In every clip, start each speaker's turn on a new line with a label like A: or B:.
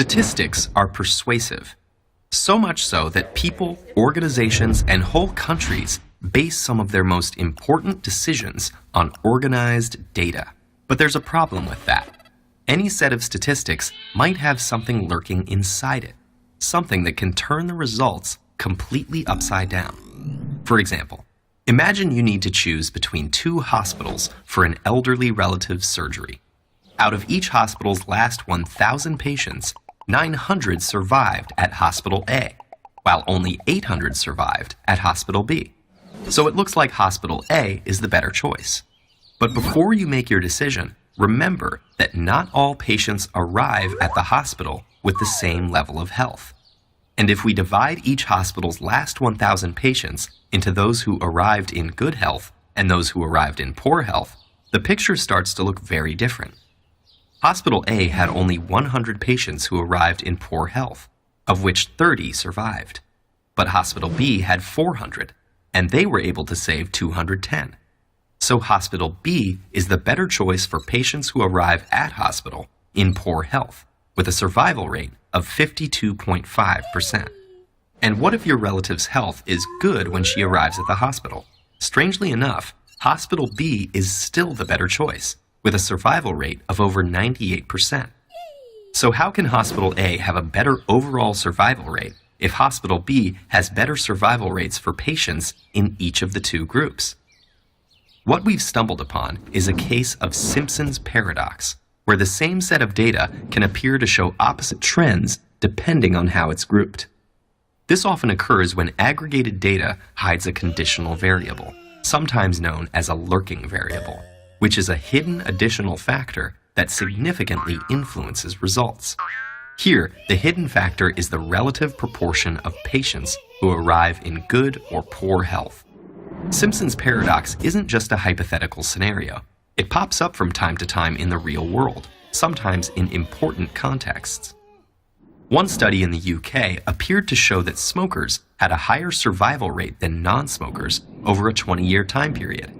A: Statistics are persuasive, so much so that people, organizations, and whole countries base some of their most important decisions on organized data. But there's a problem with that. Any set of statistics might have something lurking inside it, something that can turn the results completely upside down. For example, imagine you need to choose between two hospitals for an elderly relative's surgery. Out of each hospital's last 1,000 patients, 900 survived at Hospital A, while only 800 survived at Hospital B. So it looks like Hospital A is the better choice. But before you make your decision, remember that not all patients arrive at the hospital with the same level of health. And if we divide each hospital's last 1,000 patients into those who arrived in good health and those who arrived in poor health, the picture starts to look very different. Hospital A had only 100 patients who arrived in poor health, of which 30 survived. But Hospital B had 400, and they were able to save 210. So Hospital B is the better choice for patients who arrive at hospital in poor health, with a survival rate of 52.5%. And what if your relative's health is good when she arrives at the hospital? Strangely enough, Hospital B is still the better choice, with a survival rate of over 98%. So how can Hospital A have a better overall survival rate if Hospital B has better survival rates for patients in each of the two groups? What we've stumbled upon is a case of Simpson's paradox, where the same set of data can appear to show opposite trends depending on how it's grouped. This often occurs when aggregated data hides a conditional variable, sometimes known as a lurking variable, which is a hidden additional factor that significantly influences results. Here, the hidden factor is the relative proportion of patients who arrive in good or poor health. Simpson's paradox isn't just a hypothetical scenario. It pops up from time to time in the real world, sometimes in important contexts. One study in the UK appeared to show that smokers had a higher survival rate than non-smokers over a 20-year time period.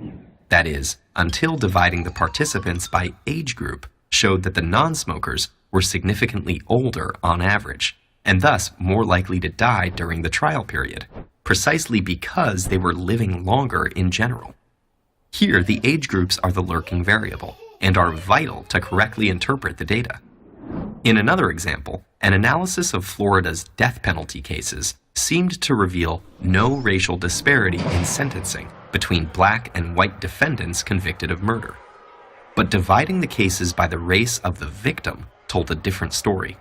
A: That is, until dividing the participants by age group showed that the non-smokers were significantly older on average, and thus more likely to die during the trial period, precisely because they were living longer in general. Here, the age groups are the lurking variable and are vital to correctly interpret the data. In another example, an analysis of Florida's death penalty cases seemed to reveal no racial disparity in sentencing between black and white defendants convicted of murder. But dividing the cases by the race of the victim told a different story.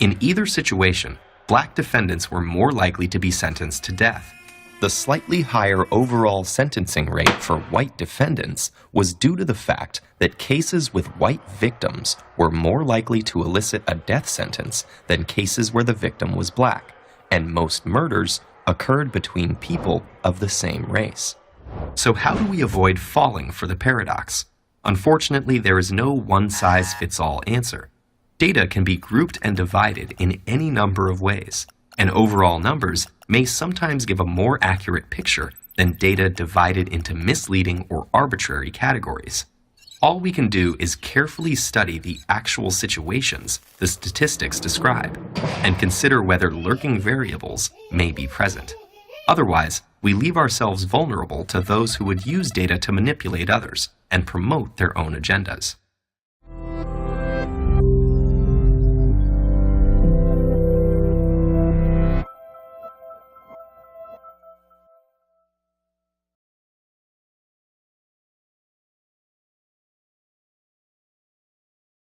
A: In either situation, black defendants were more likely to be sentenced to death. The slightly higher overall sentencing rate for white defendants was due to the fact that cases with white victims were more likely to elicit a death sentence than cases where the victim was black, and most murders occurred between people of the same race. So how do we avoid falling for the paradox? Unfortunately, there is no one-size-fits-all answer. Data can be grouped and divided in any number of ways, and overall numbers may sometimes give a more accurate picture than data divided into misleading or arbitrary categories. All we can do is carefully study the actual situations the statistics describe and consider whether lurking variables may be present. Otherwise, we leave ourselves vulnerable to those who would use data to manipulate others and promote their own agendas.